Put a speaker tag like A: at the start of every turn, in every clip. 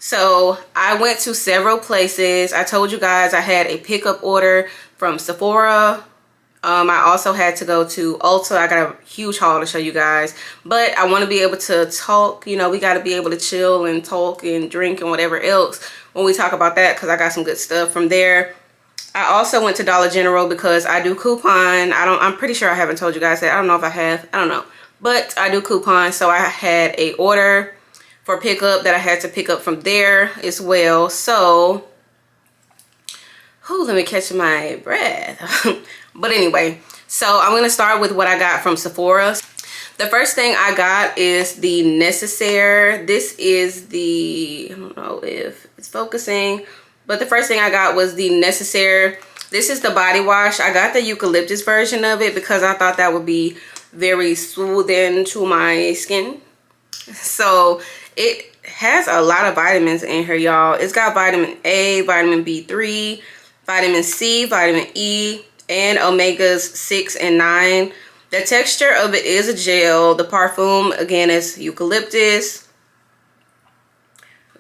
A: So I went to several places. I told you guys I had a pickup order from Sephora. I also had to go to Ulta. I got a huge haul to show you guys, but I want to be able to talk. You know, we got to be able to chill and talk and drink and whatever else when we talk about that, because I got some good stuff from there. I also went to Dollar General because I do coupon. I'm pretty sure I haven't told you guys that. I don't know if I have. I don't know. But I do coupon, so I had a order for pickup that I had to pick up from there as well. So, let me catch my breath. But anyway, so I'm going to start with what I got from Sephora. The first thing I got is the Necessaire. This is the, I don't know if it's focusing, but the first thing I got was the Necessaire. This is the body wash. I got the eucalyptus version of it because I thought that would be very soothing to my skin. So it has a lot of vitamins in here, y'all. It's got vitamin A, vitamin B3, vitamin C, vitamin E, and omegas 6 and 9. The texture of it is a gel. The perfume, again, is eucalyptus.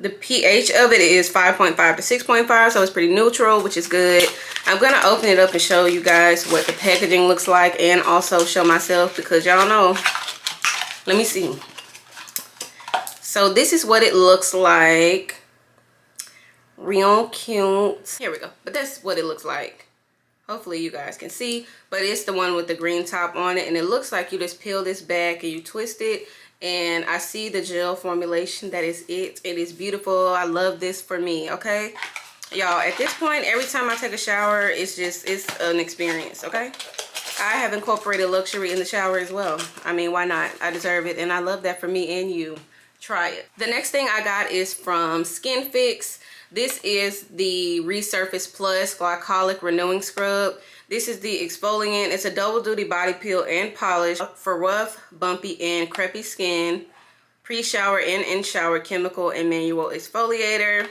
A: The pH of it is 5.5 to 6.5, so it's pretty neutral, which is good. I'm going to open it up and show you guys what the packaging looks like, and also show myself because y'all know. Let me see. So this is what it looks like. Real cute. Here we go. But that's what it looks like. Hopefully you guys can see. But it's the one with the green top on it. And it looks like you just peel this back and you twist it. And I see the gel formulation. That is it. It is beautiful. I love this for me. Okay. Y'all, at this point, every time I take a shower, it's an experience. Okay. I have incorporated luxury in the shower as well. I mean, why not? I deserve it. And I love that for me and you. Try it. The next thing I got is from Skin Fix. This is the Resurface Plus Glycolic Renewing Scrub. This is the exfoliant. It's a double duty body peel and polish for rough, bumpy, and crepey skin. Pre-shower and in-shower chemical and manual exfoliator.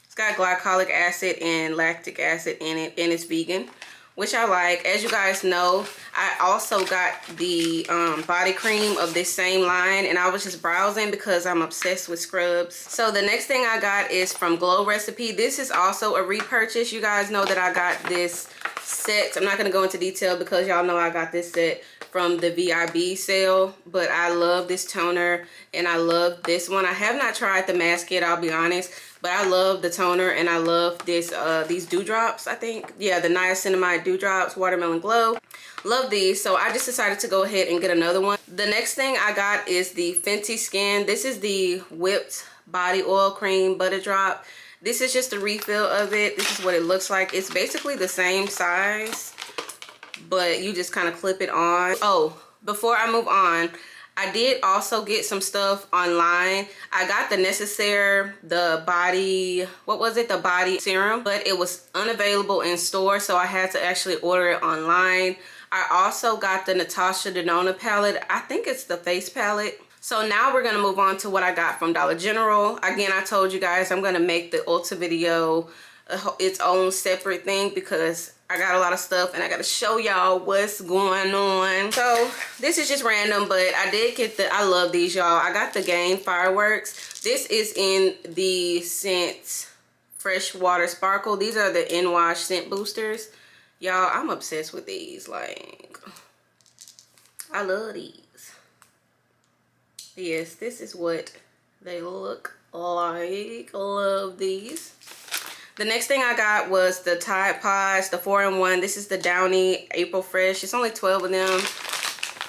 A: It's got glycolic acid and lactic acid in it, and it's vegan, which I like. As you guys know, I also got the body cream of this same line, and I was just browsing because I'm obsessed with scrubs. So the next thing I got is from Glow Recipe. This is also a repurchase. You guys know that I got this set. I'm not going to go into detail because y'all know I got this set from the VIB sale, but I love this toner and I love this one. I have not tried the mask yet, I'll be honest, but I love the toner and I love this these dewdrops. I think, yeah, the niacinamide dewdrops, Watermelon Glow. Love these, so I just decided to go ahead and get another one. The next thing I got is the Fenty Skin. This is the whipped body oil cream butter drop. This is just a refill of it. This is what it looks like. It's basically the same size, but you just kind of clip it on. Oh, before I move on, I did also get some stuff online. I got the Necessaire, the body, what was it? The body serum, but it was unavailable in store, so I had to actually order it online. I also got the Natasha Denona palette. I think it's the face palette. So now we're going to move on to what I got from Dollar General. Again, I told you guys I'm going to make the Ulta video its own separate thing because I got a lot of stuff and I got to show y'all what's going on. So this is just random, but I did get I love these, y'all. I got the Gain Fireworks. This is in the scent Freshwater Sparkle. These are the in-wash scent boosters. Y'all, I'm obsessed with these. Like, I love these. Yes, this is what they look like. Love these. The next thing I got was the Tide Pods, the 4-in-1. This is the Downy April Fresh. It's only 12 of them.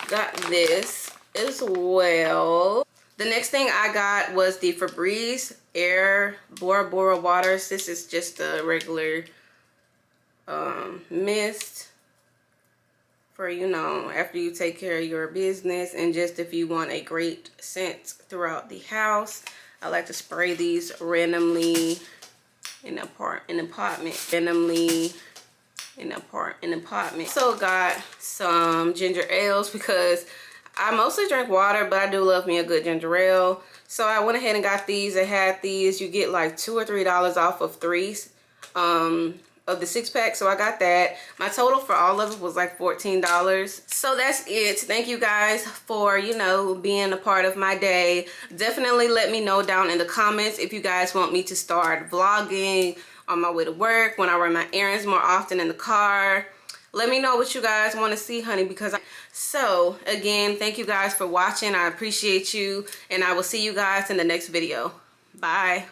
A: Got this as well. The next thing I got was the Febreze Air Bora Bora Waters. This is just a regular mist for, you know, after you take care of your business, and just if you want a great scent throughout the house. I like to spray these randomly in an apartment. So got some ginger ales because I mostly drink water, but I do love me a good ginger ale. So I went ahead and got these. I had these. You get like $2 or $3 off of 3 of the 6-pack, so I got that. My total for all of it was like $14. So that's it. Thank you guys for, you know, being a part of my day. Definitely let me know down in the comments if you guys want me to start vlogging on my way to work, when I run my errands more often in the car. Let me know what you guys want to see, honey, because so again, thank you guys for watching. I appreciate you, and I will see you guys in the next video. Bye.